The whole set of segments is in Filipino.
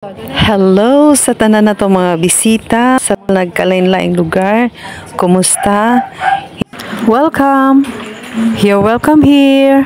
Hello sa tanan na to mga bisita sa nagkalain-laing lugar. Kumusta? Welcome. You're welcome here.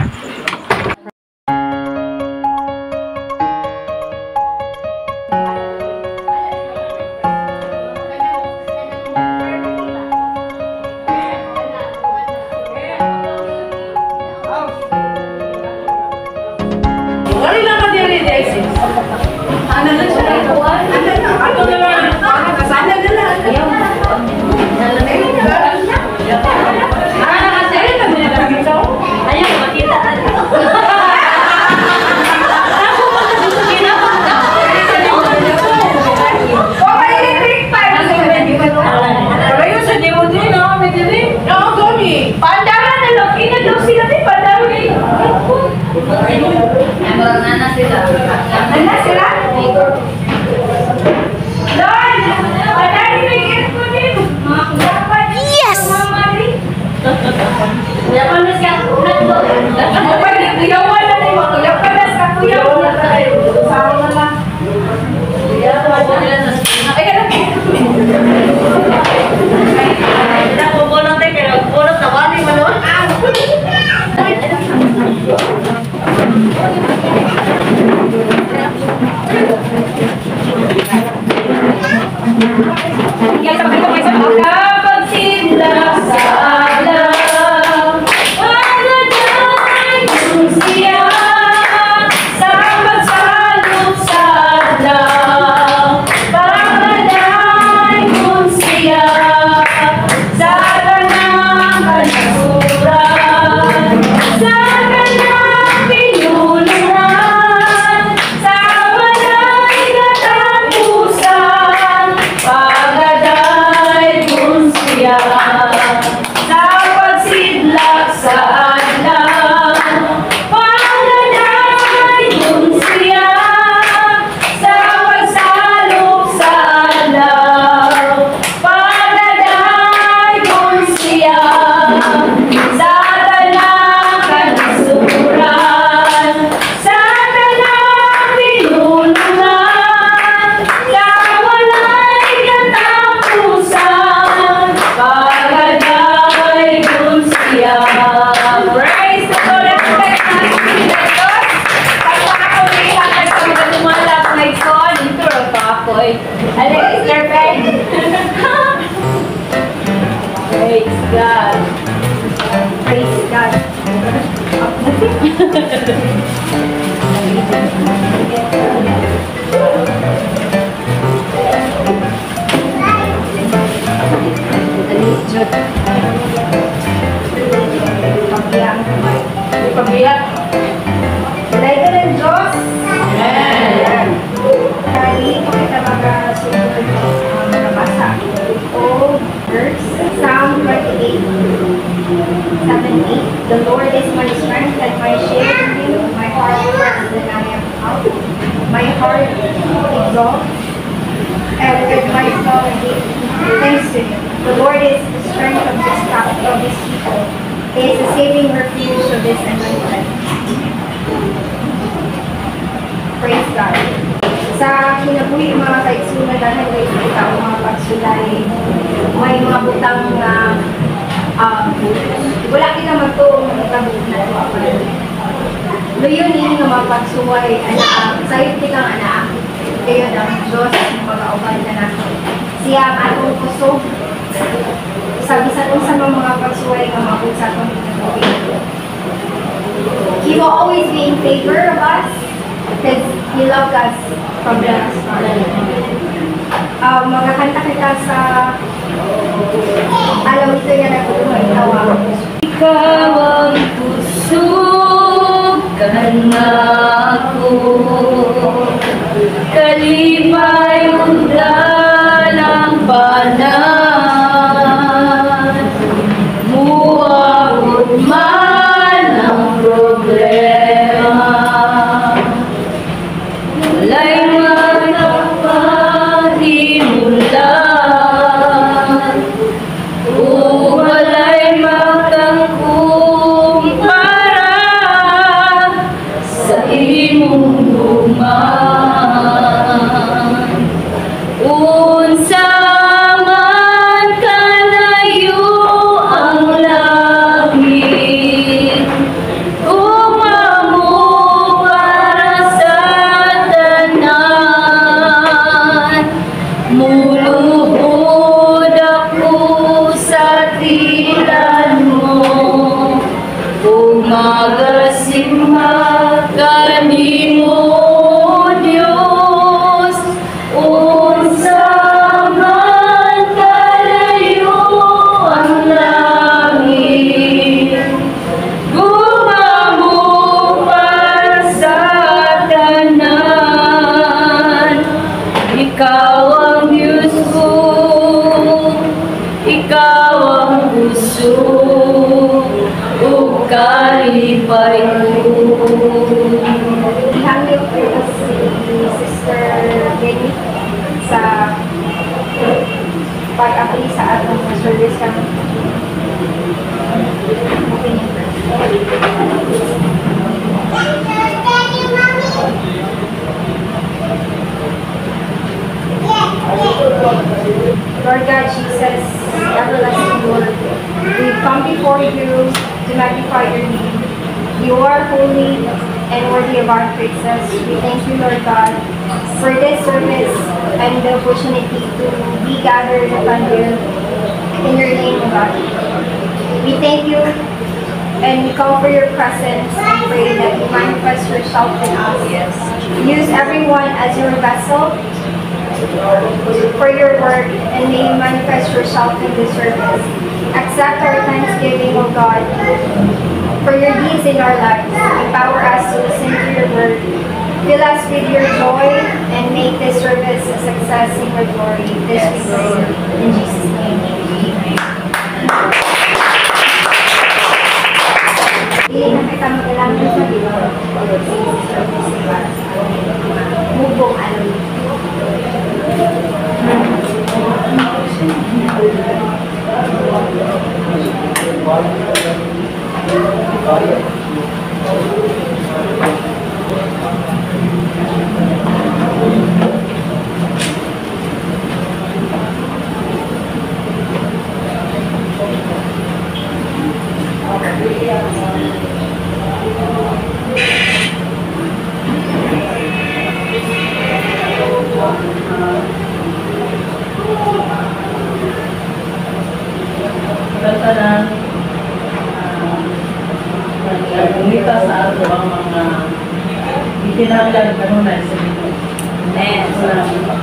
The Lord is my strength and my shield. My heart trusts and I am out. My heart exalts and my soul thanks to Him. The Lord is the strength of His people. He is a saving refuge of His anointed. Praise God. Sa kinabuhi mga kaigsunan dahil may kita o mga pagsulay, may mga butang na wala kita magtuong magtabog na ito ako. Ngayon hindi nga mapagsuway, sa'yo kitang anak, kayo ng Diyos ang pag-aubay na natin. Siya ang atong puso, sabi-sa kung sa mga pagsuway nga mapunsa kong kinabuhi. He will always be in favor of us because He loved us from the start. Magkakanta kita sa alam ito yan na kung tawag. Ikaw ang pusukan ako, kalipay undalang banan, muawot man ang problema, walay magpapahimula, walay makangkumpara sa imong luma. Ikaw ang Diyos ko, ikaw ang puso, o kalipay ko. Ihangyo ko si Sister Jenny sa pag-apply sa atong service kami. Lord God, Jesus, everlasting Lord, we come before you to magnify your name. You are holy and worthy of our praises. We thank you, Lord God, for this service and the opportunity to be gathered upon you in your name, O God. We thank you and we call for your presence and pray that you manifest yourself in us. Yes. Use everyone as your vessel for your work and may you manifest yourself in this service. Accept our thanksgiving, O God, for your deeds in our lives. Empower us to listen to your word. Fill us with your joy and make this service a success in your glory. This we pray in Jesus' name. Amen. Hindi na kita mag-alangan sa Diyos. Mubong alam. Tanan nagumita sa ato ang mga itinanglan kanunay sa Ginoo.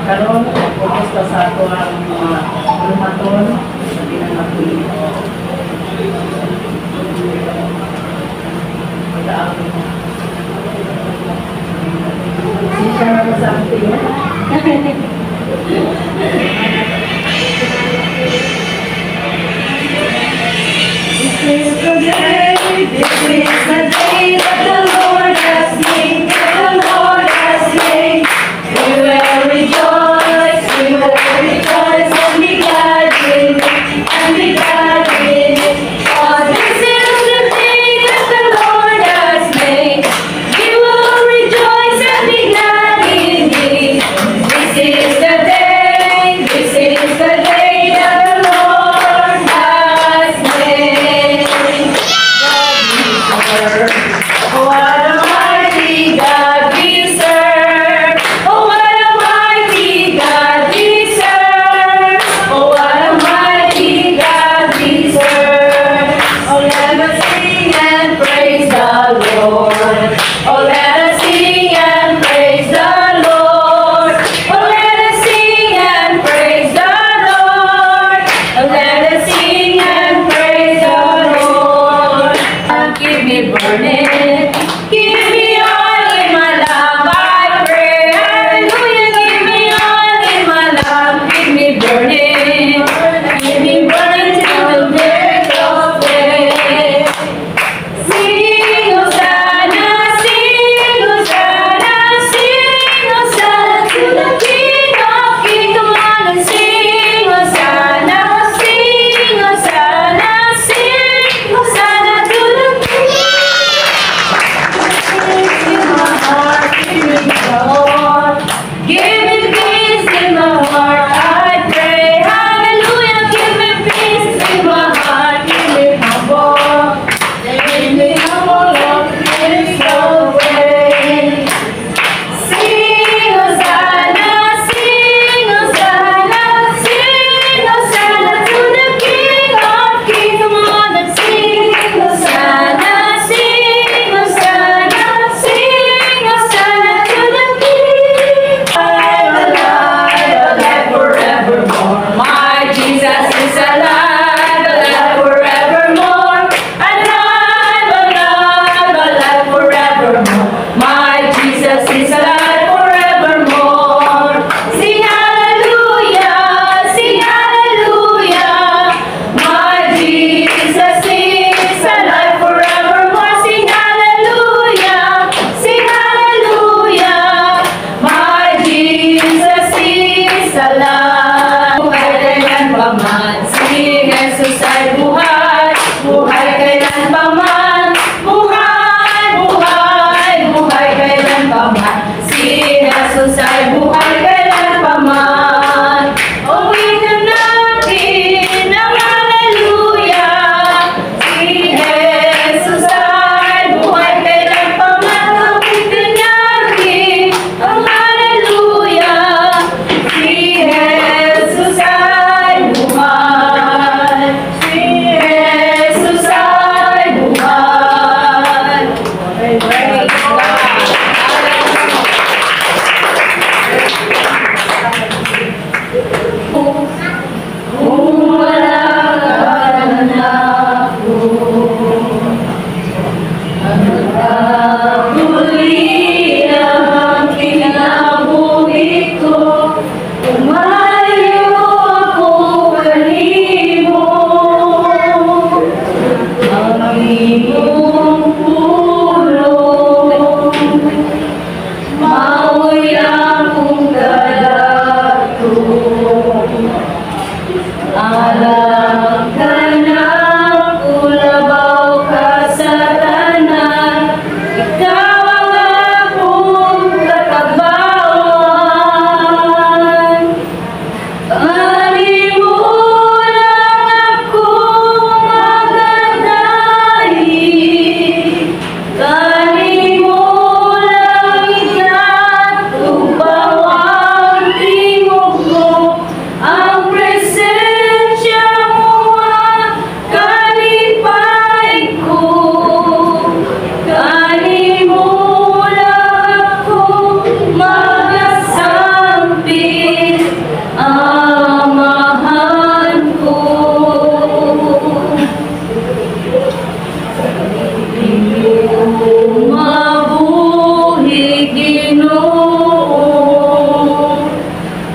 Karon pupusta sa ato ang mga lumaton sa pinangapuin. Mag-aapo mo. Siya na sa ating. This is the day that the Lord has made, the Lord has made. We will rejoice and be glad in it, and be glad in it. For this is the day that the Lord has made. We will rejoice and be glad in it. This is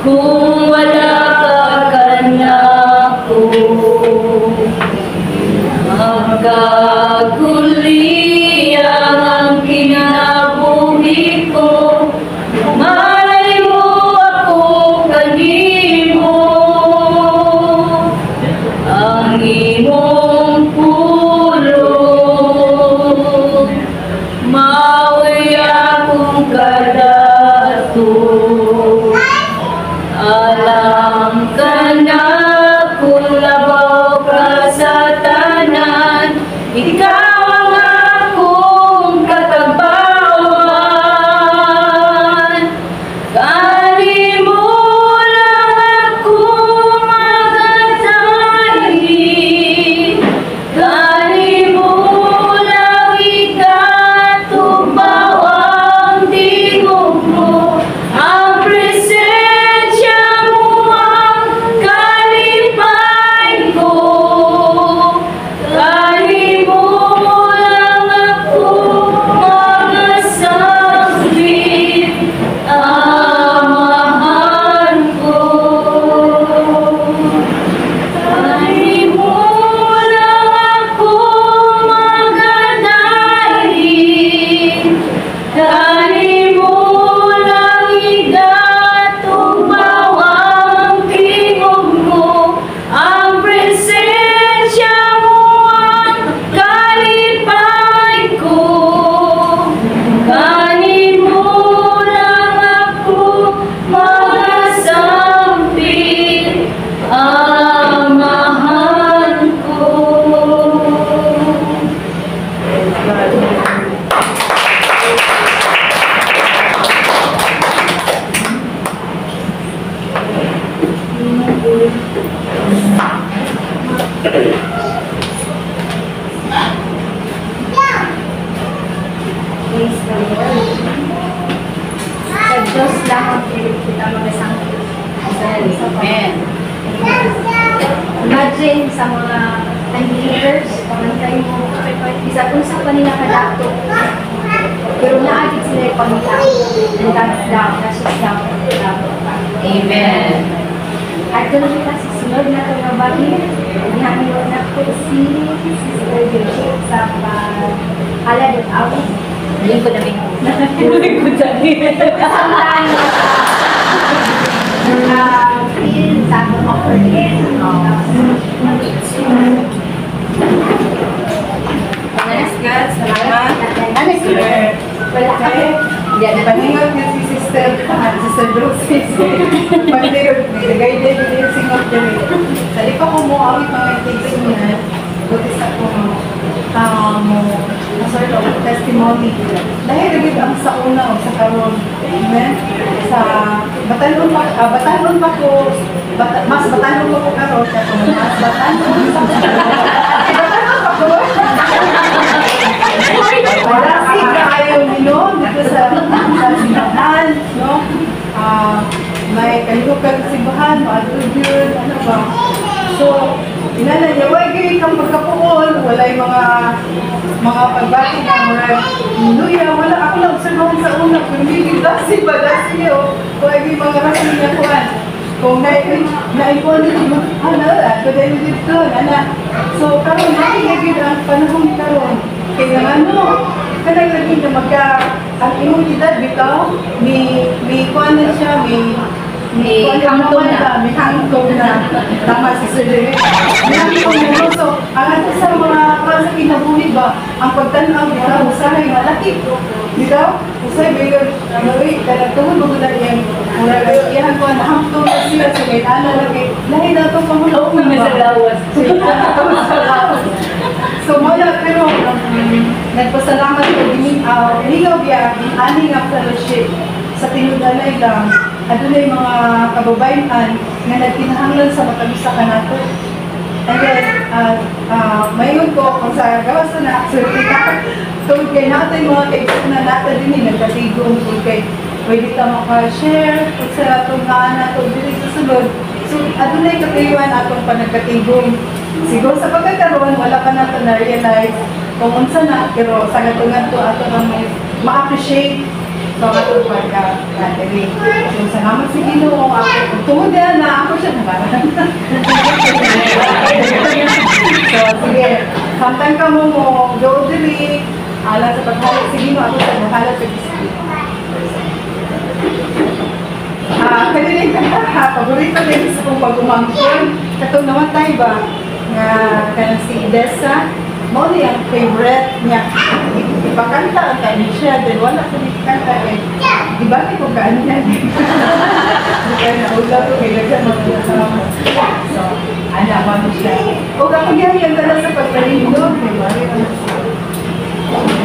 kung wala ka kanako. Magkaguli ang kinabuhi ko, malay mo ako kanimo. Ang imong pulong, mao'y akong kadato. Alam ka na kung labaw ka sa tanan, ikaw ang akong katabawan. Kali mo lang ako magatahi, kali mo lang ikatubaw ang tingog mo. Ang presensya mo ang kalipay ko. Kali mo lang ako magasambit, amahan ko. Kali mo lang ako magadahin, kali mo lang igatubaw ang tingog mo. Ang presensya mo ang kalipay ko. Kali mo lang ako magasambit, amahan ko. Praise the Lord. Sa Diyos lang ang pilit kita magasangkit. Amen. Imagine sa mga unbelievers, pamantay mo, isa kung sa kanila kadato. Pero naagit sila yung pamilya. And that's down, that's just down. Amen. At doon kita sa sunod na kagabagi, nangyayot na po si Sister Bridget sa Halad at Awit. Hindi ko namin Feel sa akong offer din. Yes, God. Salamat. Wala kayo. Paningot niya si Sister Brooke. Pagdayod, nilagay din yung singot din. Sali pa ko mo awit mga teaching niya. Butis ako mo sort of testimony. Dahil naging ang sa una o sa karon. Amen? Sa batanon pa ko, mas batanon pa ko karon. Mas batanon pa ko. Batanon pa ko. Wala siya ayaw minon dito sa simbahan, no? May kalukan sa simbahan, maadod yun, ano ba? So, inana niya, wala kayo kang pagkapuol, wala yung mga pagbati na mga luya, wala ako lang observahan sa una, kung hindi dasi ba, dasi niyo, wala yung mga rasin niya kuhan. Kung naipon niyo, na, kuday mo dito, So, karon nakikagid ang panahon karon. Kaya ano, kanang lagi na ang imong edad bitaw, may kuan na siya, may hangtong na. Tama si Sir Dere. May hangtong na. So, ang ato sa mga kuan sa kinabuhi ba, ang pagtanaw bitaw, usahay malaki. Bitaw, usay bilang, kanagtungod mo na yan, yan kuan, hangtong na siya, so may lagi. Lahi na ito pamulaw na ba? So, mula, pero nagpasalamat ko din, ligaw biya, ani nga fellowship sa tinudanay lang, adunay mga kababayan nga nagkinahanglan sa matagisa ka nato. And then, mayon ko, kung sa gawas na, tungkol kay natin mga kaibigan na natin din, nagkatigong, kay pwede ka maka-share, kung sa itong nato, dito sa sulod. So, adunay kakayuan atong panagkatigong. Siguro sa pagkakaroon, wala pa nato na-realize kung unsa na, pero sa gatungan to ato na may ma-appreciate So, ato pagka-gathering. So, salamat si Ginoo. Ako, tungod yan na ako siya nabaran. So, sige. Samtang ka mo go diri, alam sa paghalat si Ginoo, ako sa nahalat sa Ginoo. Kanilang kanta, paborito rin sa kong pag-umangkon. Katong namatay ba, nga kanang si Dessa, mo ang favorite niya. Ipakanta ang kanin siya, dahil wala ko kanta eh. Di ba ko kaan niya? Kaya naulaw ko, kaya nagsan magkakasama. So, alaman mo siya. O kapag yan dala sa pagpalindo, kay Maria.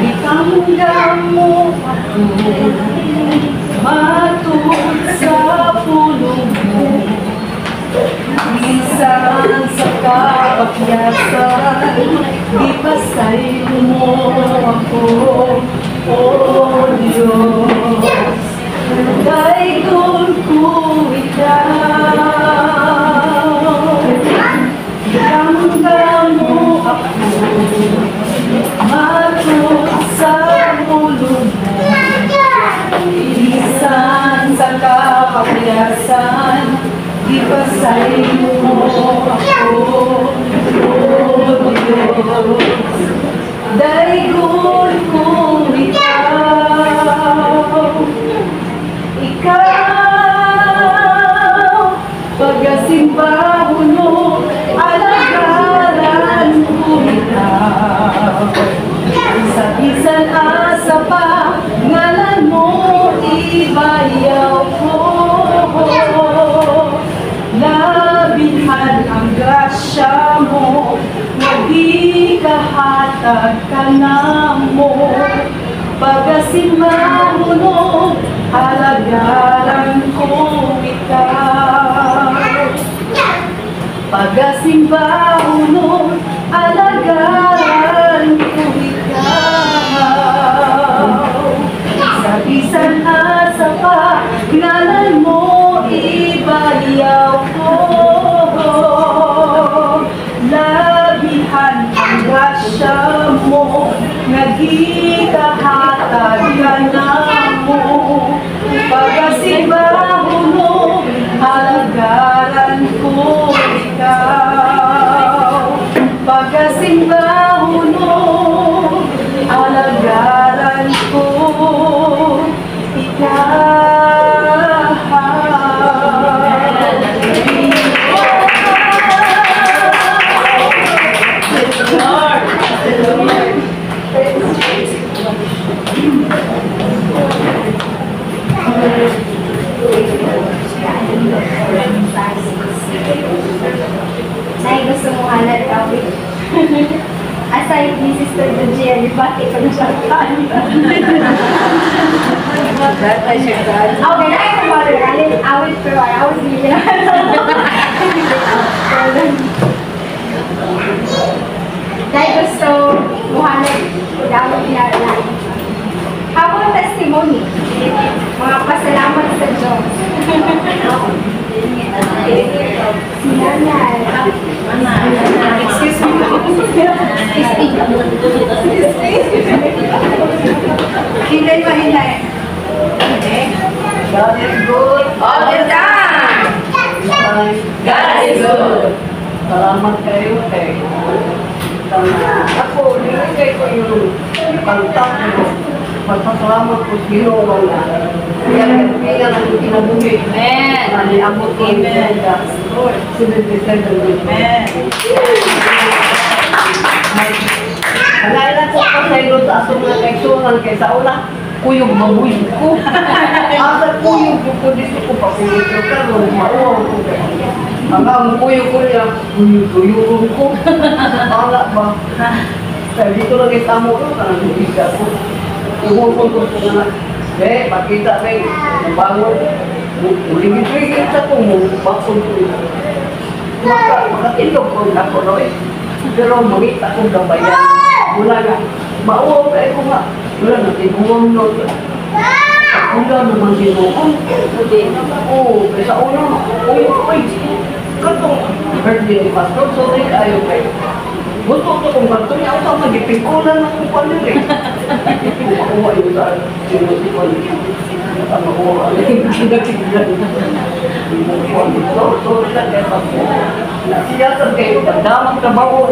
Itanggal mo ako, matud sa pulong mo. Minsan sa kapakyasan, di pasay mo ako, O Diyos. Daigol ko ikaw, itanggal mo ako, matud sa pulong mo. Minsan sa kapakyasan, di pasay mo ako, O Diyos. Daigol ko ikaw, ikaw, pagkasimba mo, alagaran ko ikaw. Sa bisan asa pa, ngalan mo ibayaw ko. Labihan ang grasya mo, di kahatag ka na mo. Pagkasimba mo, alagaran ko ikaw. Pagkasimba mo, alagaran ko ikaw. Sa bisan asa pa, ngalan mo ibayaw ko. Labihan ang grasya mo, nagikahatag ka na mo. Pagkasimba mo, alagaran ko ikaw. Pagkasimba mo, alagaran ko ikaw. Nay, gusto mo halat kawit. Aside ni Sister Dujia, ibati ko na siya. Okay, na ito ba rin? Awit pero awit niya. Dahil gusto mo halat, dawit niya lang. Habang testimony, mga pasalamat sa Diyos. Excuse me. Hinay pa, hinay. God is good all the time. God is good. Salamat kayo kay ako, nilagay ko yung pagtak mo. Magpasalamat ko sa Ginoo na kaya ang kinabuhi. Amen. Naniabot ko ang Lord. Amen. Kailan ko pa sa ilo sa asong na kaisunan kaysa una, kuyog mabuhi ko. Asa kuyog ko dito ko pa kuyog ko karon mauwaw ko. Hanggang kuyog ko niya, kuyog ko. Wala ba? Kaya dito lang itamo ko, kanang higa ko. Umukon ko na, makita na yung bangon. Uligid-ligid sa ko mo, bakson ko yun. Makatilog ko na ko no eh. Pero makita ko gabayan. Mula nga, mauwaw kayo ko nga. Wala na, tinuwang no. Wala naman tinuwang. Oo, kaysa una, uy, katong birthday ni Pastor, so rin kayo kayo. Gusto ko kung kanto niya, ako sa magipikulan ng kupan nyo eh. Makuha yung sa sinusikon. Ang makuha. So, siya sa kayo, damang trabaho.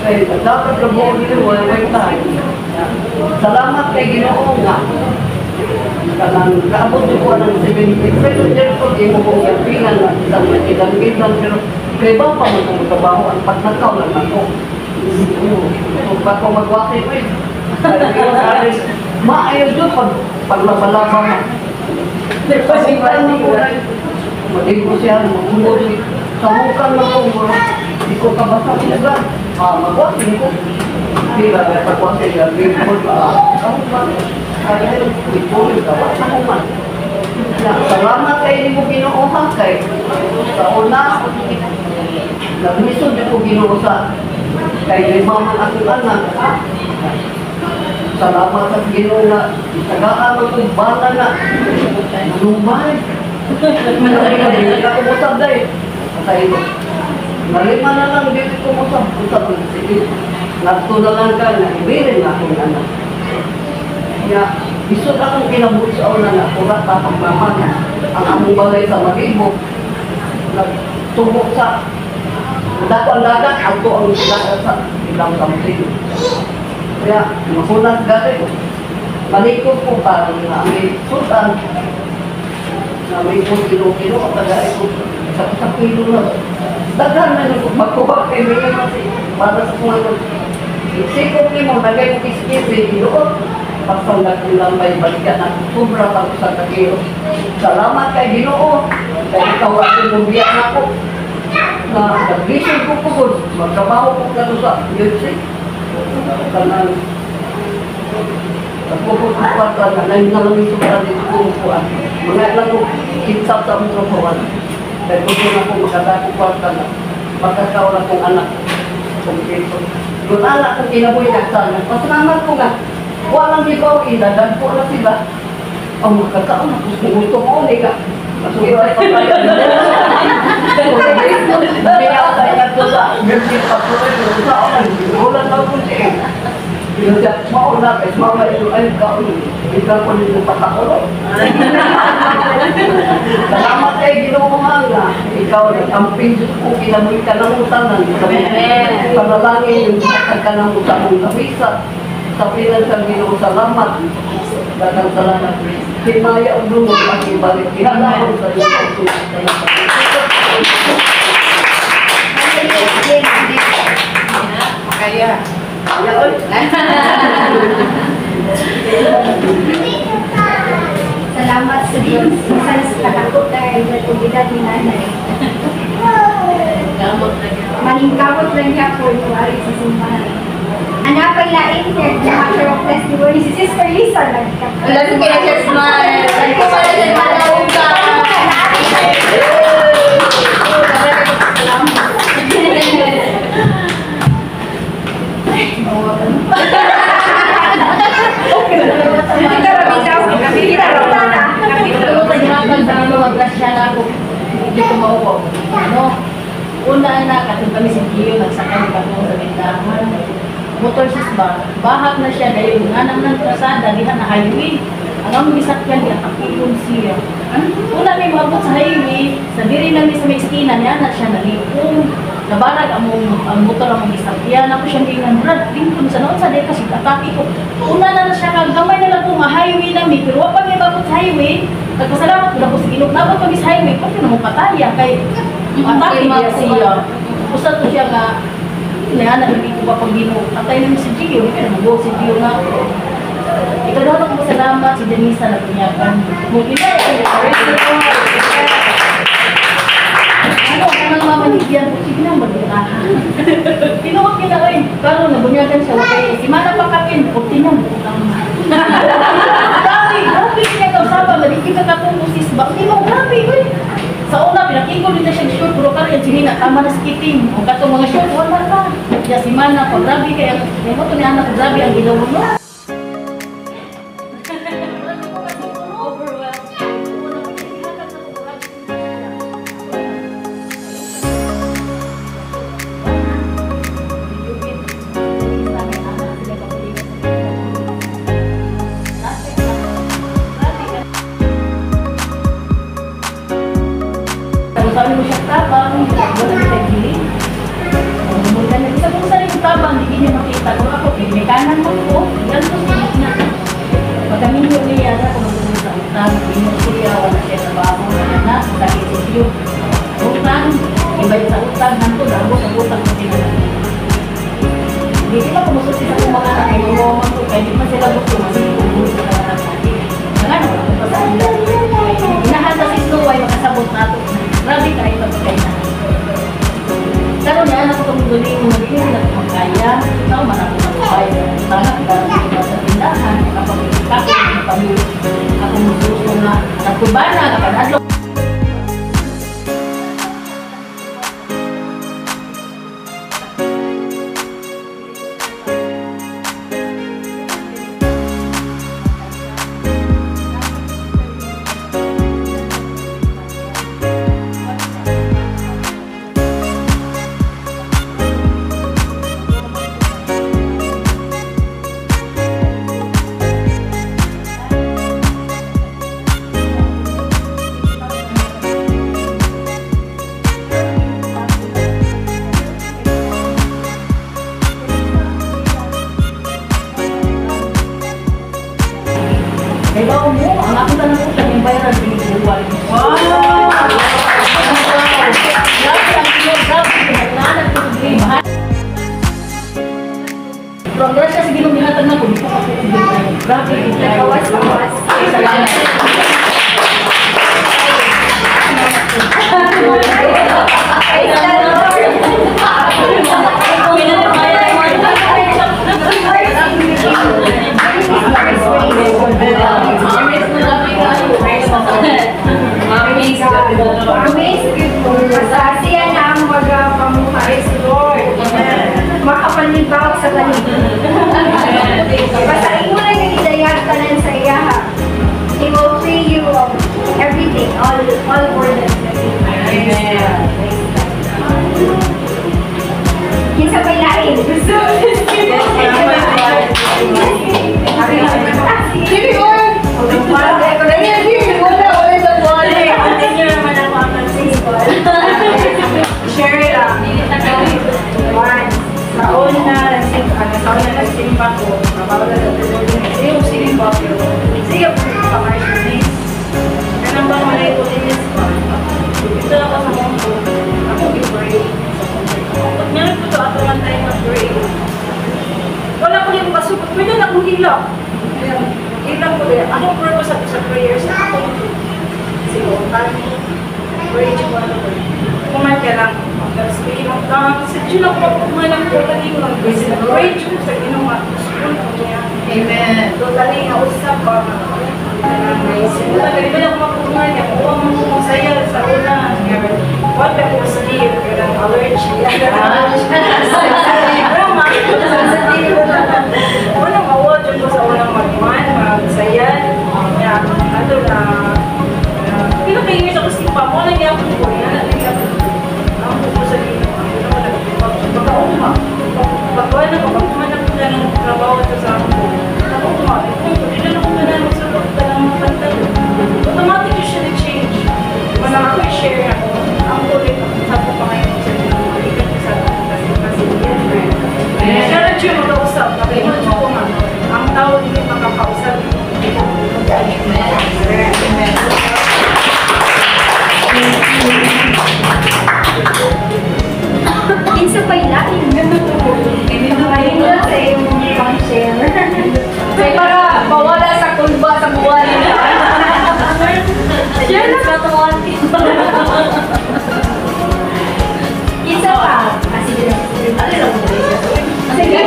Kaya dapat trabaho nila, wala tayo. Salamat kay Ginoo nga. Kaabot ko ng 70 pero dyan ko, di mo kong yapingan na isang ilang pero kaya ba pa magtrabaho ang pagnakaw lang ako. Kung ba ko magwaki ko maayos doon paglabalaba mo. Pasipan mo ko rin. Maging ko siya, magungod. Samukan mo ko, di ko kabasa ko na. Magwaki ko. Hindi ba, pagwaki siya, bimod ba? Kaya ito, dapat na naman. Salamat kayo ni mo ginuuhan kay. Sa una, nagmisod ko ginuusa. Kay lima man akong anak. Salamat sa Ginoo na tagaan mo kong bata na. Lumay. Nakakumusab dahil. Kaya nalima na lang dito kumusab. Usab ko sige. Nagto na lang ka na ibirin na akong anak. Kaya isod akong kinabuhi sa una na kurat tapang naman ang among balay sa Magibog. Nagtubok sa dako ang dagat, auto ang dagat sa ilang kamsin. Kaya makunat gari. Malikot ko parang na may sultan. Na may kilo-kilo at tagay ko sa kilo na. Dagan na nyo magkuha kay Mia kasi para sa kumanon. Sikot ni mo, nagay mo kiskisi, iluot. Pagsandag nilang may balikan na sobra pag sa kakilo. Salamat kay Ginoo. Kaya ikaw ako mubiyak na ako. Na nag-vision ko po, magtrabaho ko ka sa music. Kanang nagpupupupad ka na ngayon na lang yung sobra dito pumupuan. Mga lang ko kinsap sa mga kawan. Kaya kung doon ako makadakupad ka na magkakaw na kong anak. Kumpito. Yung anak kong kinabuhi na sana. Pasalamat ko nga. Walang ibaw, inadan po na sila. Ang magkakaw na gusto mo ulit ka. Masugay pa tayo. Kaya tayo nato sa music patuloy ko sa oran. Ulan na po siya. Mauna guys, mamaya yung ay ka ulit. Ikaw ko nito patakulog. Salamat kayo ginukuhan na. Ikaw nag-amping ko kinabuhi ka ng utanan. Panalangin yung ka ng utanang kabisa. Sabihan sa Ginoo, salamat. Dagang salamat. Himaya ang lumot ang ibalik. Kinalaman sa iyo. Kaya. Salamat sa Diyos. Minsan nakakot dahil natubidad ni nanay. Maningkamot lang niya po yung ari sa simbahan. Anak ay laing master of testimony si Sister Lisa nagkakot. Lagi kaya siya smile. Ako pala siya malawag ka. Hindi ko maupo. Una na, katong kami si Gio, nagsakay ka po sa bindahan. Motor sis ba? Bahak na siya dahil nga naman ng kasada, diha na highway. Ang among gisakyan niya, kapilong siya. Una may maabot sa highway, sa diri namin sa may esquina niya, na siya nalipong. Nabarag ang motor ang gisakyan. Ako siyang gingan, Brad, tingkon sa noon sa day kasi atake ko. Una na siya, kagamay na lang po, ma-highway namin. Pero wapag may babot sa highway, nagpasalamat ko na po sa Ginoo. Nabot kami sa highway, pati na mo pataya. Kay atake niya siya. Usa to siya nga, Nihana, hindi ko pa pag Ginoo. Atay namin si Gio, hindi ka naman go si Gio nga. Ikaw daw ako salamat si Denisa na punyakan. Mungkin na yung ano, kanang mamanigyan ko, sige na magbukahan. Tinuwag kita rin. Karo, nabunyagan siya. Okay, si Mana Pakapin, o tinang bukang. Grabe niya ikaw saba, maliki ka katong sis. Bakit mo, grabe, uy. Sa una, pinakingko din na siya short, puro ka rin, sinina, tama na skiting. O katong mga short, wala ka. Kaya si Mana, pag grabe kaya, may mo ito ni anak, grabe ang ginawa mo. Kung mo siya tabang, wala na tayo giling. Muna na isa kung saan yung tabang, hindi niya makita. Kung ako, may kanan mo po, yan po siya na. Pagkamin yung niya na kung magulong sa utang, siya, wala siya trabaho, na, sakit siya. Utang, iba yung sa utang, hanto, dabo sa utang mo tinala. Hindi sila kumusuti sa kung mga nakinuwaman ko, kaya di pa sila gusto, masih kumusuti sa mga natin. Nangano, kung pasaan na. Inahasa si Snow ay makasabot nato. Grabe ka ito pagkain na. Pero niya, anak ko itong guling mo, hindi na magkaya. Ikaw, manako na buhay. Sana, kaya sa tindahan, kapag kami, ako mususo na, nagkubana, kapanadlo. Hello mo, ang ako na lang po siya yung viral video. Wow! Grabe ang iyo, grabe. Pinagnanan ko ito din. Progress siya, sige nung binatag na ko. Hindi ko ako ito. Grabe. Nagawas. Salamat. Basta siya na ang magpamuhay si Lord. Makapanibaw sa kanila. Basta imo na yung idayatanan sa iya. He will free you of everything, all burdens that you have. Kinsa pa ilain. Gusto. Sige, Lord. Share it lang. Once, sa una, nagsimpa ko. Nakawala na ito. Sige, magsimpa ko. Sige, pakaisinis. Ganang ba malay ko din is pa? Ito lang ako sa mundo. Ako i-pray. Pag meron ko ito, ato lang tayo mag-pray. Wala ko yung pasok. Pwede na akong hilak. Hilak ko din. Anong purpose ako sa prayers? Ako siguro, pray to one another. Kumain ka lang. Speaking of tongues, sa Diyo lang po kumain ko tali mo. Pray to sa ginawa. Amen. Totally na usap ko. Simula, ganito lang mapunan niya. Kuha mo mo saya sa una. What the was sleep? Ganang allergy. Unang award yun ko sa unang magman. Magsaya. Ano na. Pino kayo years ako simpa mo. Nagya ako po. Ang po sa ginawa. Pagkauma. Pagkawa na pagkakuman ako na ng trabaho ito sa ako. Pagkauma. Hindi na ako na magsagot ka ng pantalo. Automatic yung siya na-change. Wala ako i-share ako. Ang kulit ako. Sabi ko pa ngayon sa ginawa. Ikat ko sa ako. Kasi yan. Siya na siya mag-ausap. Nakaiman siya ko nga. Ang tao hindi makakausap. Amen. Kinsa pa ilain. Ayun na sa iyong pang-share. Kaya para mawala sa kulba sa buwan. Share na sa tuwan. Kinsa pa? Sige lang. Sige.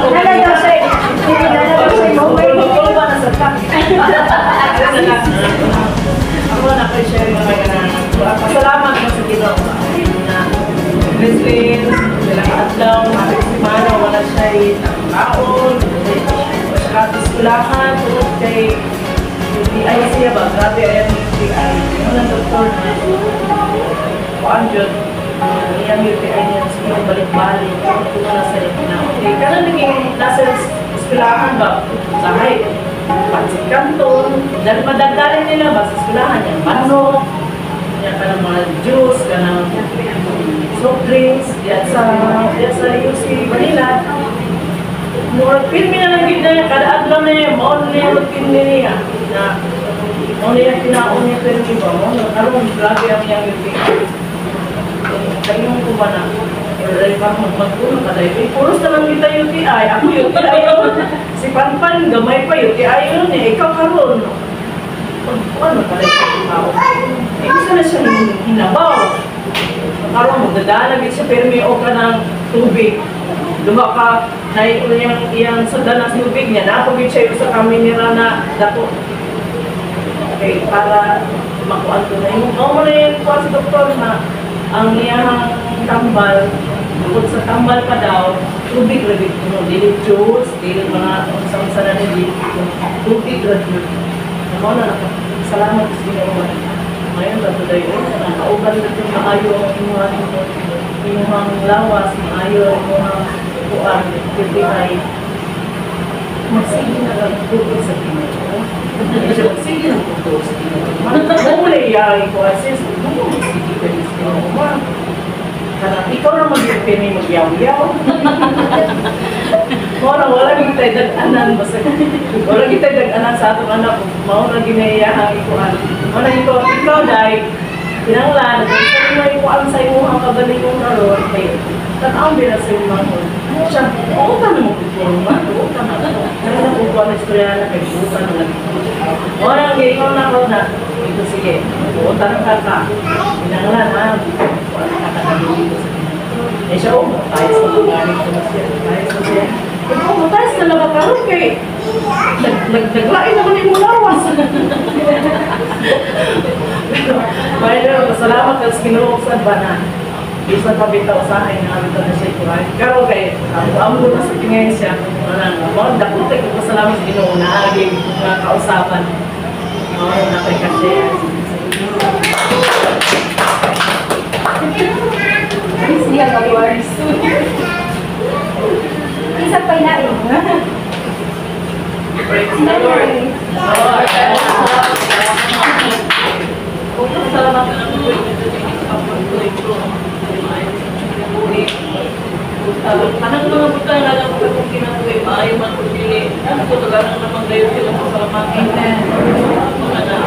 Nala daw siya. Nala daw siya. Kulba na sa tak. Ako na-share mo kayo na. Pasalamat mo sa Ginoo. Leslie, dalang adlaw, mana wala siya taon, saka iskulahan, tungkol kay UTI siya ba? Grabe ayan UTI. Yung ng doktor na paanjot, yung UTI niya, siguro balik-balik, kung wala sa na. Okay, kaya naging nasa iskulahan ba? Sahay, pansit kanton, dahil madagdarin nila ba sa iskulahan yan? Manok, Kanya ka ng mga juice, ka ng soft drinks, diyan sa UC Manila. Mura, filmi na lang gid na kada adlaw na niya, maon na yung routine niya. Na, maon na yung pinaon niya pero di ba? Maon na, karoon, grabe ang iyang routine. Kayong kumana, ay parang magtulong ka dahil. Puros na lang kita UTI, ako UTI yun. Si Panpan, gamay pa UTI yun eh, ikaw karoon. Ano pala yung tao? Eh, gusto na siya hinabaw. Karoon, magdadalag siya, pero may oka ng tubig. Luha ka, naiulo iyang sundan ng tubig niya, napagin siya yung sa kaminira na dato. Okay, para makuan ko na yung, mo na yung kuha sa doktor na ang iyang tambal, bukod sa tambal pa daw, tubig rabit mo, dili juice, dili mga usang-usa na nili, tubig rabit. Ako na salamat sa ginawa. Ngayon ba ito dayo, nakauban na ito maayo ang inyong lawas, maayo ang inyong kuan, ay magsige na lang tubig sa Pinoy. Magsige na tubig sa Pinoy. Managkakuli yari ko, sis, ano magsige ka rin sa Pinoy? Karena ikaw na mag-ipin mag-yaw-yaw. Wala kita dag-anan basta. Wala kita dag-anan sa atong anak. Mauna ginayahang ikuan. Wala ikaw dahil pinanglan. Sabi mo ikuan sa imo ang kagaling kong naroon. Tanaw din na sa imo mahon. Siya, oo ka na magpupunma. Oo ka na. Kaya na kung kuan na istorya na kay buka na lagi. Wala ikaw na ako na. Ito sige. Oo, tanong ka. Pinanglan ha. Eh siya, tayo sa lugarin ko na siya. Tayo sa siya. Matayos na lang karoon kay naglain naman yung lawas. Mayroon, masalamat ka sa kinuuksan ba na isa pa bitaw sa akin na abito na siya kuhay. Pero kay, amo na sa tingin siya. Mga dakutik ko pasalamat sa Ginoo na aging mga kausapan. Na kay kasi. Siya mag-words. Isa pa inain. Praise the Lord. Salamat ka naman po ito sa pagpapatuloy ko. Anong mga buta na lang ko kung kinabuhi, maayo man kung dili. Ano po, taganang naman kayo sila sa salamakin. Mga na.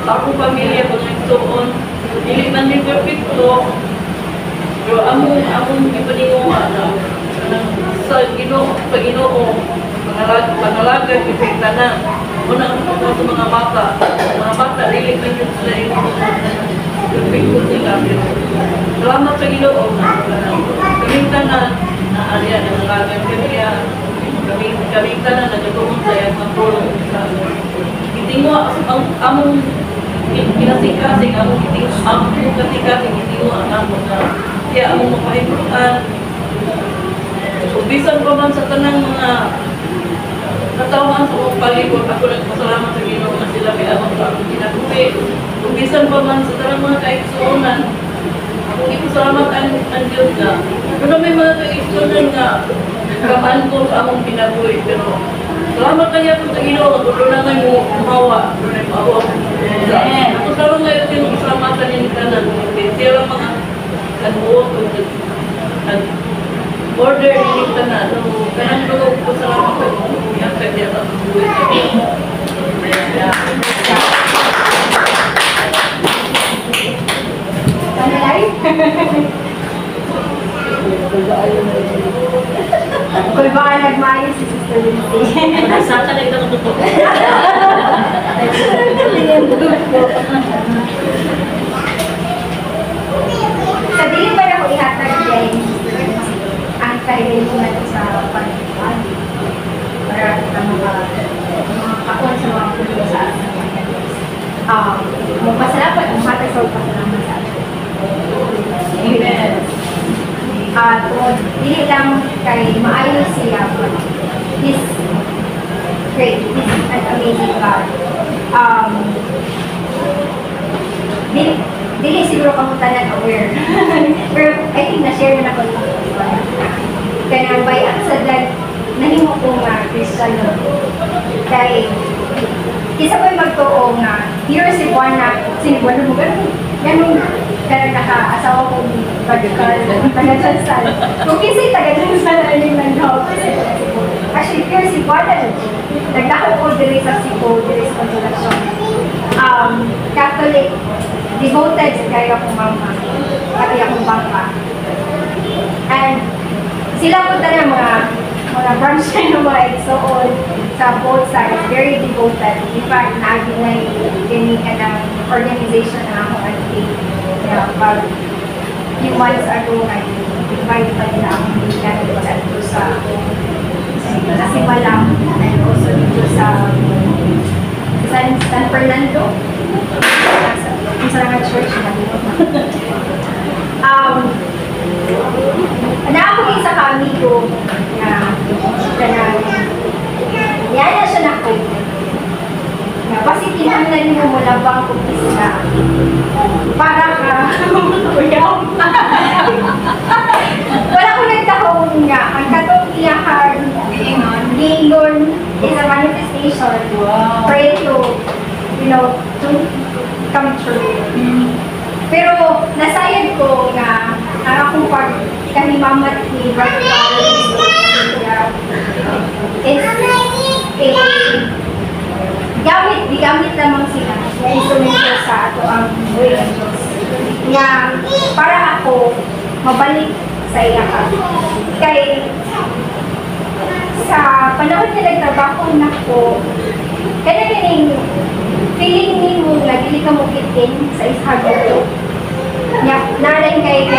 Ako pamilya ko nagsuon. Dili man din perfecto. Pero among ipaninguha na sa Ginoo, pangalaga, perfecta na. Una ang mga sa mga bata. Mga bata, dili man yun sila yung perfecto sila. Salamat sa Ginoo. Kamingta na naaliya na nalagan kamiya. Kamingta na nagagawin sa iyang matulong sa itingo among kinasing-kasing, among kasing-kasing itingo ang among na kaya among mapahimutan. Bisan pa man sa tanang mga natawan sa mga palibot, ako nagpasalamat sa Ginoo na sila may amang sa akong kinabuhi. Bisan pa man sa tanang mga kaigsuonan, akong ipasalamat ang Diyos na. Pero may mga kaigsuonan nga kamaan ko sa among kinabuhi, pero salamat kanya po sa Ginoo, gulo na ngayon mo kumawa, gulo na maawa. Ako sarang ngayon yung kasalamatan yung kanan. Siya lang mga kanuot o order yung kanan. Kanan ko salamat ko yung kanya sa buhay niya. Kanilay? Kung ba ay nagmayo si Sister Lindsay? Saan ka na ito natutunan? Sa dilim ba na ko ihatag kay ang kahiling ko na sa pag-iwan para sa mga kakon sa mga pulo sa atin. Magpasalamat, maghatag sa pagpasalamat sa atin. Amen. At dili lang kay maayo siya. He's great. He's an amazing God. Dili siguro kamo tanan aware. Pero I think na-share na ko ito. Kaya by accident, nahimo ko nga Kristiyano. Kaya isa ko'y magtuo nga Hero si Buana, sinibuan mo ganun naka-asawa ko taga-Jansal. Kung kasi taga-Jansal na yung nag-help. Actually, hero si Buana, nagdako ko diri sa Cebu, diri sa Consolacion. Catholic, devoted kaya akong mama, pati akong bangka. And sila po talaga mga branch na mga igsoon sa both sides, very devoted. In fact, naging na yung ng organization na ako at pag few months ago, nag-invite pa nila akong bigan dito sa Simalang and also dito sa San Fernando. Sa mga church na dito. Ako isa ka amigo na niyaya siya na ko. Kasi tinanglan mo mula bang kumpisila. Para ka, wala ko nagtahong nga. Ang katong iyakan, Gingon is a manifestation. Pray to, to come true. Pero nasayad ko nga akong pag kami mamat ni Brother gamit lamang sila na instrumento sa ato ang way ng Diyos. Nga para ako mabalik sa iyaka. Kay sa panahon na nagtrabaho na ko, kaya ganing feeling ni mo na dili ka mo kitin sa ishago. Narin kay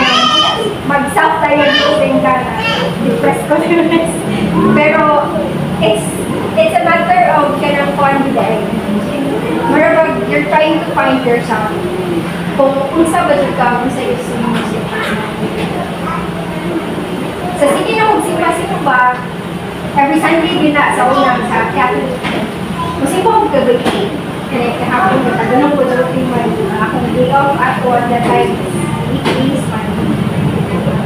mag-self-diagnosing ka na depressed ko pero it's a matter of kanang confidence. Marabag, you're trying to find yourself. Kung sa budget ka, kung sa iyo music. Sa sige na magsimpa-simpa ba, every Sunday din na sa unang sa Catholic. Masimpa ko kagabi. Kaya kahapon ko, taganong ko sa man. Akong day off ako at that time, weekdays man.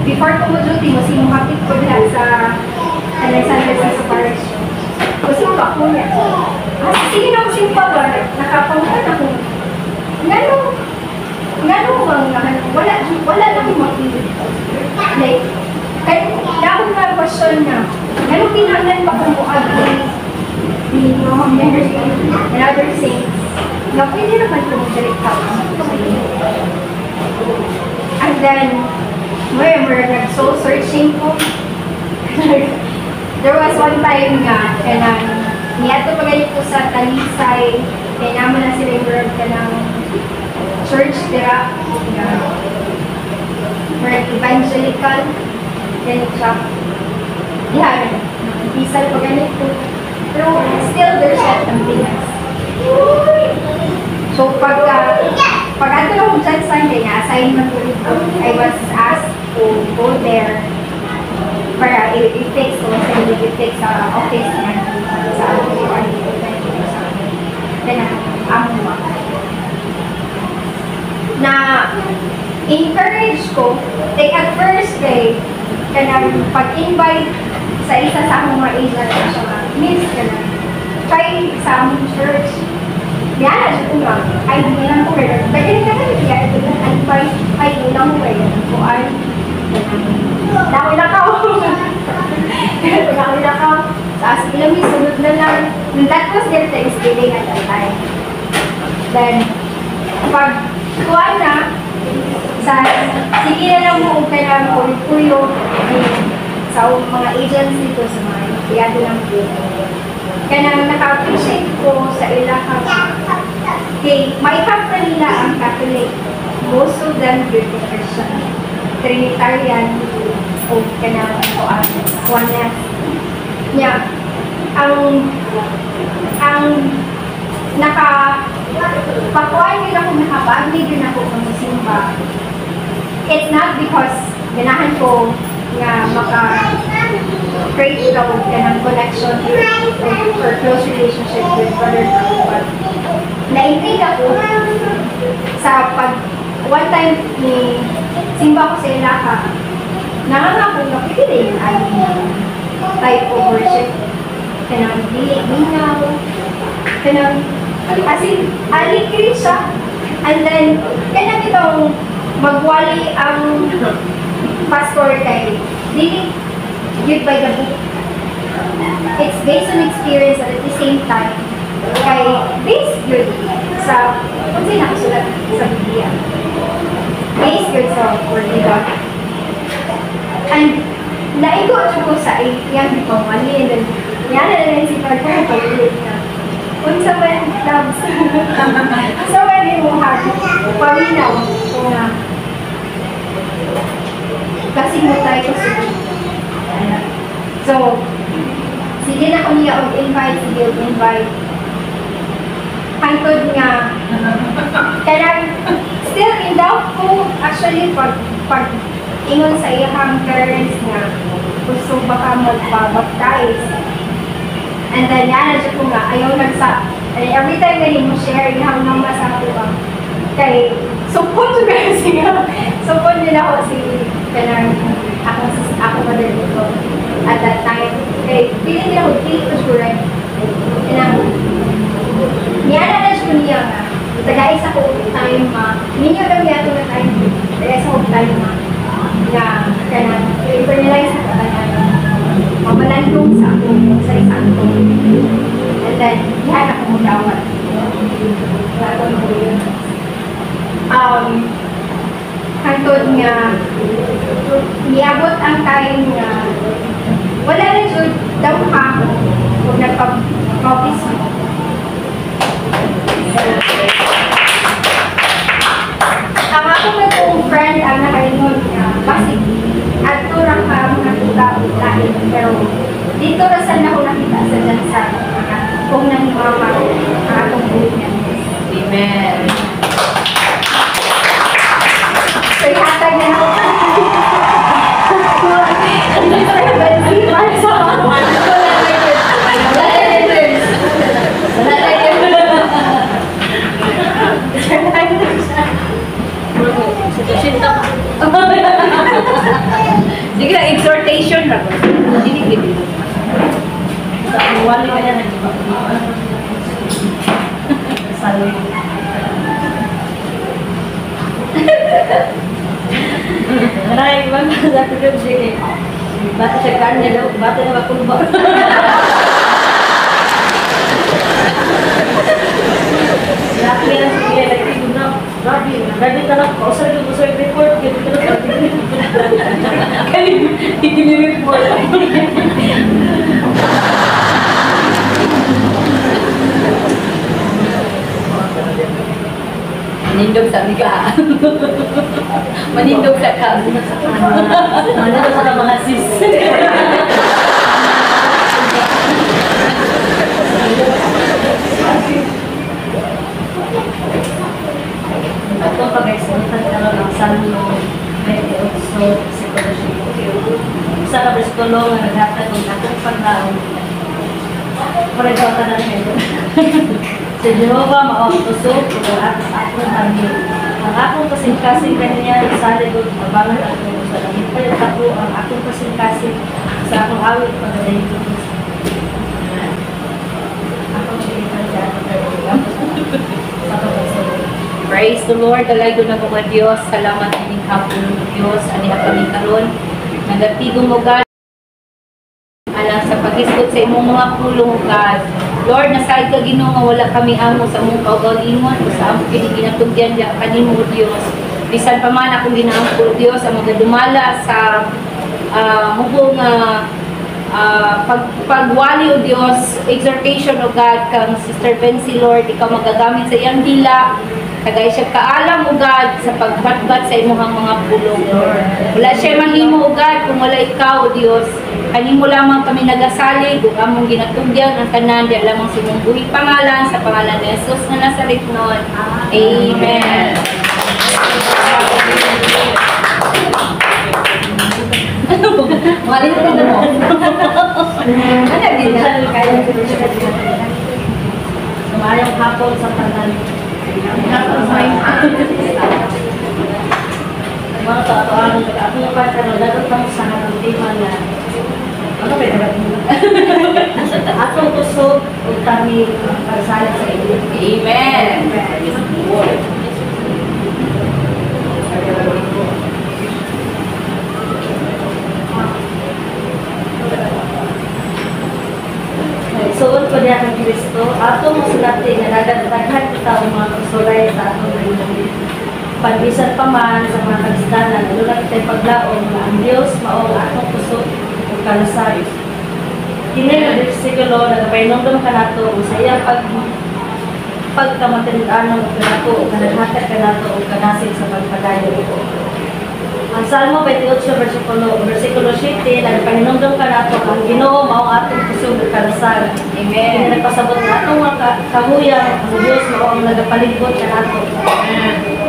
Before ko mo-duty, masimapit ko lahat sa Sunday sa parish. Kasi ako niya. Sige na simpa ba, nakapangan ako. Wala lang yung makikita. Like, kahit dahil na question na, ano kinahanglan pa kung buag ni Mom Mary and other saints, na pwede naman kung direct out sa iyo. And then, we're nag-soul searching ko. There was one time nga, niyato pa ganito sa Talisay, kaya naman na sila yung word ka ng church, tira, word evangelical, ganito siya. Yan, isal pa ganito. Pero still, there's that emptiness. So, pag ato lang kung dyan Sunday na assignment ko dito, I was asked to go there para i-fix ko sa office na sa na encourage ko, like at first day, pag-invite sa isa sa akong mga agent na siya nga, miss ka na, try sa among church. Yan na siya kung ay hindi lang ko rin. Pwede rin ka na ito na advice, ay hindi lang ko rin. Kung ay, dahil na ka. Dahil na ka. As ilang sunod na lang. And that was their Thanksgiving at that time. Then, pag kuha na, sige na lang mo kung kailangan kuyo sa mga agents dito sa mga kiyado ng dito. Kaya naka-appreciate ko sa ilaka. Okay, maikap na nila ang Catholic. Most of them beauty Christian. Trinitarian o kaya oneness. Yeah. Ang pakuan din ako, nakabagli din ako kung simba. It's not because ganahan ko nga maka-create daw ng connection or close relationship with Brother Carl, but naintig ako sa one time ni simba ko sa ilaka, nangangako na pwede rin ang type of worship. Kanang dili, minaw, kanang As in, alikri siya. And then, kaya itong magwali ang pastor kay dili give by the book. It's based on experience at the same time kay based good sa kung sino nakasulat sa Biblia. Based good sa Word of God. And naigo ko sa iyang pamali and then yan na rin si Pagkong pag-ulit na kung sa man loves sa man yung paminaw kung kasi mo tayo kasi so sige na kung niya invite sige invite hantod nga kaya still in doubt ko actually pag ingon sa iyang parents nga gusto baka magpa-baptize and then yan na ko nga ayaw nagsa every time na mo share ihang nang masabi ba kay support ko siya support nila ako si kanang ako mother ko at that time kay feeling nila ko feel ko sure and niyana na siya niya nga tagais ako time ninyo lang yato na time tagais ako time nga kanang internalize na kanang mabalandong sa ako sa isang ko and then yan ako mudawat hantod nga niabot ang time nga wala na dyan daw ka kung nagpag-office mo. Ang ako na kong friend ang nakaingon nga kasi ato na ka mga tuga-utahin pero dito na saan ako nakita sa dansa kung nangimama ang akong buhay niya. Amen. So, ihatag na ako. Sige lang, exhortation na. Hindi. Sa wali ka yan. Salo. Maray, wag na sa tulog sige. Bata siya kanya daw, bata na makulba. Laki yan sa kaya nagtigo na. Grabe ka lang, kausar yung usar report. Kaya itinireport. Manindog sa bigaan. Manindog sa kami. Manindog sa mga sis. Ito pag-exultan ka lang ang Salmo 28, sa kabristolo nga naghatag ng akong paglaon. Pareho ka na rin. Si Jehovah maotusog kung ako namin. Ang akong kasing-kasing kanya sa likod abangan ako sa langit. Kaya ako ang akong kasing-kasing sa akong awit pagdaling ko. Akong sinipan siya ako sa pagkasunod. Praise the Lord, talaga na mga Diyos. Salamat ining hapon ng Diyos. Ani kami karon. Nagatigong mo God. Alang sa pag-isgot sa imong mga pulong God. Lord, nasaid ka Ginoo nga wala kami amo sa imong kaugalingon o sa among kiniginatugyan diya kanimo Dios. Bisan pa man akong ginaangkol Dios ang magadumala sa hubong pagwali o Dios, exhortation o God kang Sister Bensi Lord, ikaw magagamit sa iyang dila. Kagay siya kaalam o God sa pagbatbat sa imong mga pulong Lord. Wala siya mahimo o God kung wala ikaw o Dios. Kanimo lamang kami nagasalig ug among ginatugyan ang tanan di lamang sa imong buhi pangalan sa pangalan ni Jesus nga Nazaretnon. Amen. Malit ko na mo. Ano din na kaya sumayong hapon sa tanan. Mga tao-tao ako yung pagkano dapat pang sa harang tema na ano ba yung atong kusog o kami pagsalit sa iyo. kita o mga kasulay sa atong rinuli. Pag-isan pa man sa mga kagisdanan, lalo na kita'y paglaong na ang Diyos mao ang atong puso o kalasay. Kini nga bersikulo nagpainumdum ka nato sa iyang pagkamatindanon ka nato o kanaghatag ka nato o kanasig sa pagpadayon. Ang Salmo 28 versikulo 7 nagpainumdum ka nato ang Ginoo mao ang atong puso o kalasay. Amen. Nagpasabot na atong mga kahuyang ang Diyos mao ang nagapalibot ka nato.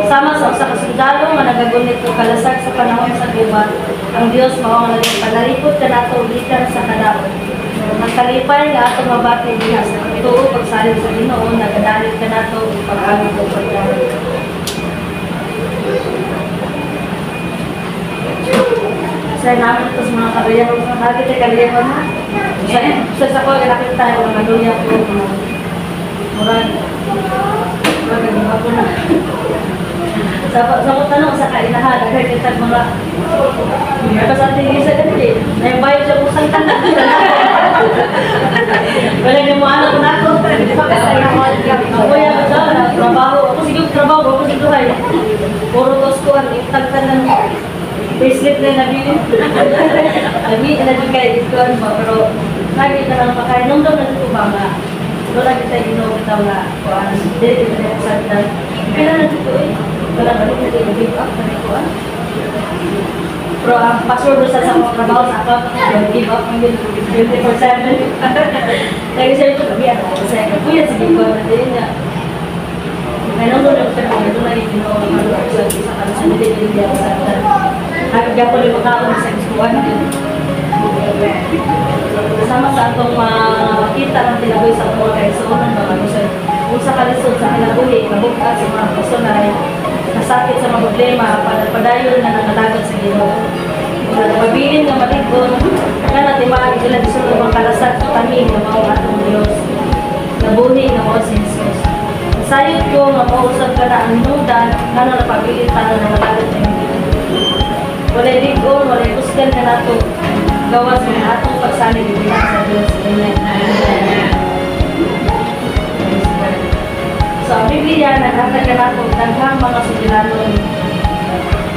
Sama sa usa ka sundalo nga nagagunit og kalasag sa panahon sa gubat, ang Dios mao ang nagpanalipod kanato gikan sa kadaot. Ang kalipay nga atong mabati diha sa tuo pagsalig sa Ginoo nagadalit kanato pag-agit ug pagdayon. Sa namin ito sa mga kaluya ko sa bagay kay kaluya ko na. Sa ko nakita ko mga kaluya ko murag ako na. Sa tanong sa kainahan, nagkakita mga kasating isa ganito na yung bayo siya kusang tanan. Wala niyo mo anak ko na ako. Ako yan ko na, trabaho. Ako siguro trabaho, ako siguro ay puro tos ko ang itagtanan payslip na nabili. Nabili na din kayo dito mo, pero nakita lang pakain. Nung daw nandito ba nga, wala kita ginoo kita nga, dili kita na sa kita. Kaya nandito eh. Wala ba rin natin give up na ito pero ang password sa mga trabaho sa ako give up ng 24/7 nag-share ko kami ako kasi kuya sige ko na din niya kaya nung doon ako ito na ginoo sa kanila nililindi ako sa atin hagad ko rin makaon sa iskuhan kasama sa atong makita ng tinaboy sa mga kaisunan mga kusay kung sa kalisod sa kinabuhi kabukas sa mga kasunay nasakit sa mga problema, padayon na nakalagot sa Ginoo. Mabilin nga maligon, nga natin maagila di sa mga kalasat sa kami nga mga atong Diyos. Nabuhi nga mga si Jesus. Sayot ko nga mausap ka na ang nudan, nga na napabilin tayo na nakalagot sa Ginoo. Walay ligon, walay kusgan ka na ito. Gawas ng atong pagsalig sa Diyos. Amen. So, ang Biblia, naghatag ka nato daghang mga sugilanon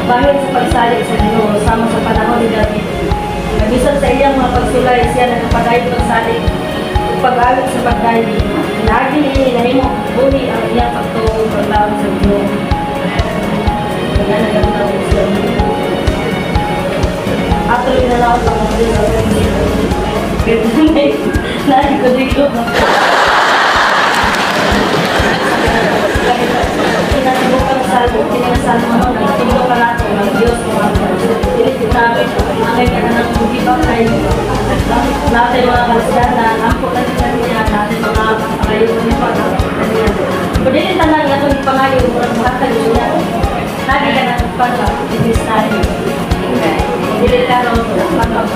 bahid sa pagsalig sa Ginoo sama sa panahon ni David. Nabisan sa iyang mga pagsulay, siya nagpadayon pagsalig ug pag-awit sa pagdayon. Lagi ni nahimo buhi ang iyang pagtuo paglaom sa Ginoo. Kaya nagtatawag siya. Ato rin na lang ang mga Diyos sa Ginoo. Nalikod-likod na. Kinasibukan salmo, kinasibukan mo, nagtindo ka nato ng Diyos mga pilitin namin, ang ay kanang give-up tayo. Natin mga kalasdanan, ampo na niya, natin mga pangayon niya pa, pwede rin tanang nga itong pangayon, murang makatag niya. Lagi ka na pagpag, inis tayo. Hindi ka rin pagpag.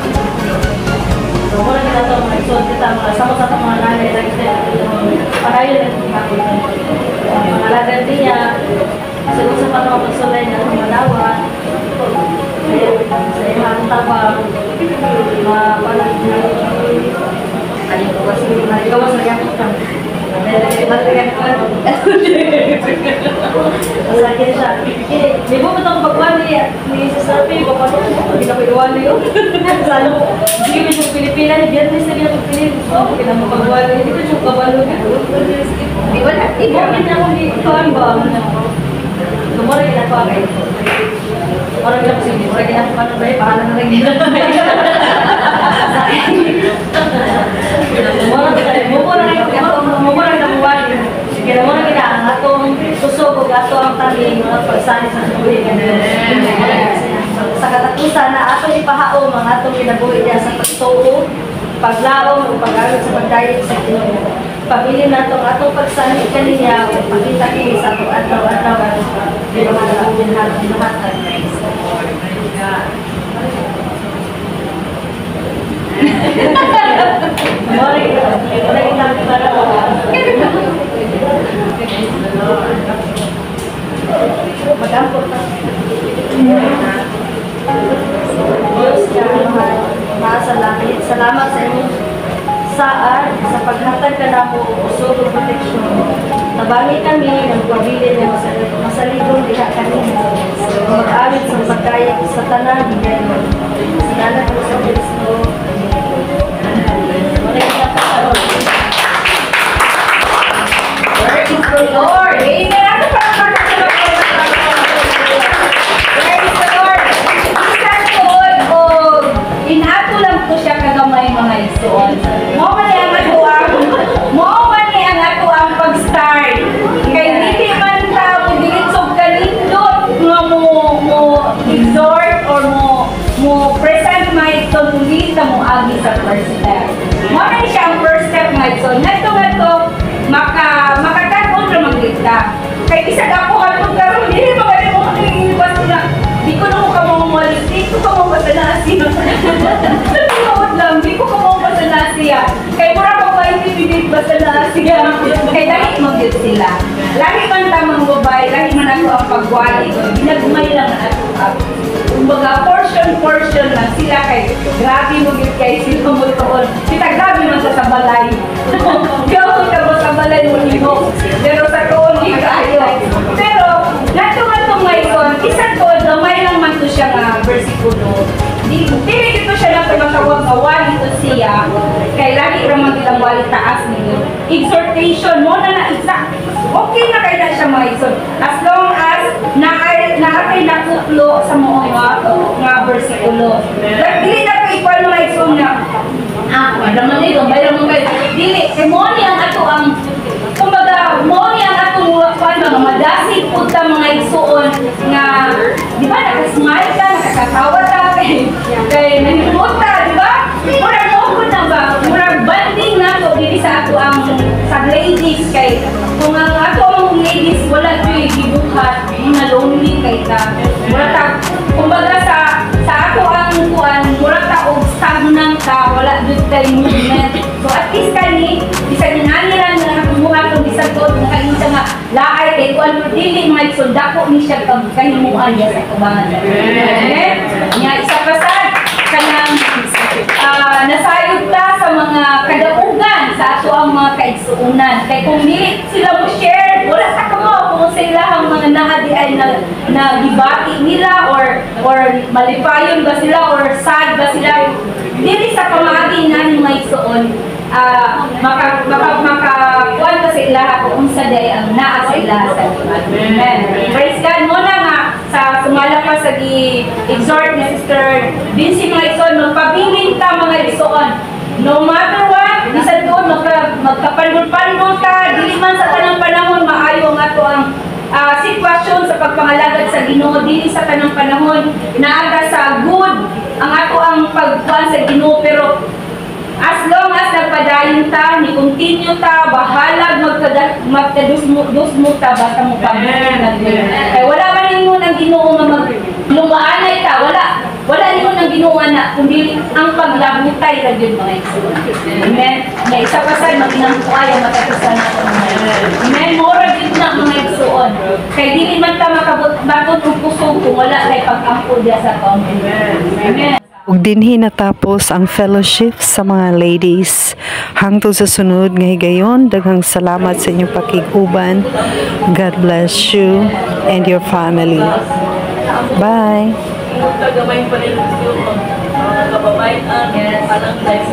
So, mula kita ito, mga isod kita, mga sama-sama mga nanay, lagi tayo, pangayon na itong pagpag. Mga lagad niya, sa pa naman pagsulay na itong malawan, sa imang tabang, mapalag na ikawas na yakot ka. Masakit siya. Di mo ba itong pagwali ni Sister P, hindi ka pagwali yun. Salo, hindi ko yung Pilipinas, Vietnamese na pinapagpilin. So, pinapagwali, hindi ko yung kabalo. Di ba na? Di ba na akong ikawan ba? Kumura ginagawa kayo. Orang bilang sini, orang ginagawa na ba? Pahala na lang ginagawa. Mumura na buwan. Kaya muna kita ang atong susog o ato ang tanging mga pagsani sa buhay. Sa katatusan na atong ipahaom ang atong kinabuhi niya sa pagtuo, paglaom o pag-alit sa pagdayot sa Ginoo. Pabilin nato ang atong pagsani kaniya o pagkita kini sa atong adlaw-adlaw at di ba ang binhatag. Mag-ampot na. Diyos ka, mahal sa langit. Salamat sa inyong saan sa paghatag ka na po usog o proteksyon. Nagbangi kami, nagpabili na masalidong diha kami. Mag-alit sa pagkaya sa tanan, salamat po sa Kristo. Praise the Lord! Amen! Ano pa ang praise the Lord! Isang tuod o inato lang po siya kagamay mga igsoon. Mo man ang ato ang pag-start. Kay hindi man tao dilitsog kalindot nga mo exhort or mo present mga igsoon ulit sa mo agi sa first step. Mo man siya ang first step mga igsoon. Nato makatagod na magligta. Kay isa ako hatod karon dili magaling mo iwas na. Di ko na mo ka mamuwalis, di ko ka mo pasanasi. Di ko ka mo pasanasi. Kay mura ko ba ibibigay pasanasi. Kay lahi mag-yun sila. Lahi man tamang babae, lahi man ako ang pagwali. Ginagumay lang na ato. Kumbaga, portion lang sila kay grabe mo gid kay sila mo tuon. Kita grabe man sa balay. Gawa ka mo sa balay mo nimo. Pero sa tuon di kayo. Pero nato ngayon, isang tuon may lang man to siya nga bersikulo. Dili dito siya na matawag nga wali to siya. Kay lagi ra man ilang wali taas niyo. Exhortation mo na isa. Okay na kay na siya mga igsoon. As long as naatay nakuklo sa mga nga bersikulo. Dili na kay ikuan mga igsoon nga. Madam na dito, bayang mo kayo. Dili, kay mo ni ang ato ang kumbaga, mo ni ang ato mga madasig po ta mga igsoon nga, di ba, nakasmile ka, nakakatawa ka, kay nahimot ka, di ba? Murag mo ko na ba? Murag banding na to, dili sa ato ang sa ladies, kay kung ang ato ang ladies, wala ito yung gibuhat, mga lonely kay ta. Murag ta, kumbaga sa ato ang kuan, murag ta og stagnant ka, wala dito tayo movement. So at least kani, isa ginaniran na kumuha itong isang to, nakainsa nga, laay kay kuan mo, dili may sundako ni siya kahimuan niya sa kubangan. Okay? Nga isa pa sa kanang nasayod ta sa mga kadaugan sa ato ang mga kaigsuunan. Kaya kung dili sila mo share, wala sa kamo kung sila ang mga naadiay na gibati nila or malipayon ba sila or sad ba sila. Dili sa pamagi na mga igsuon, makakuan ka sa ilaha kung unsa day ang naa sa ilaha sa Dios. Amen. Praise God mo na nga sa sumala pa sa gi-exhort ni Sister Vinci mga igsoon, magpabiling ta mga igsoon. No matter what, bisan doon magkapanul-panul ta, dili man sa tanang panahon maayo nga to ang sitwasyon sa pagpangalagad sa Ginoo, dili sa tanang panahon naaga sa good ang ato ang pagkuan sa Ginoo, pero as long as nagpadayon ta, ni continue ta, bahalag magkadusmo ta, basta mo pag-alag. Kaya wala man ninyo ng Ginoo nga maglumaanay ta, wala ninyo ng Ginoo na, kundi ang paglabutay ra gyud mga igsoon. Amen. Nga isa pa sa maginang kuaya matatusan nato mga. Amen. Mora gyud na mga igsoon. Kay dili man ta makabot og kusog kung wala kay pag-ampo diya sa Amen. Amen. Ug dinhi natapos ang fellowship sa mga ladies. Hangtod sa sunod nga higayon, daghang salamat sa inyong pakiguban. God bless you and your family. Bye. Tagamay pa rin yung mga kababayan, parang life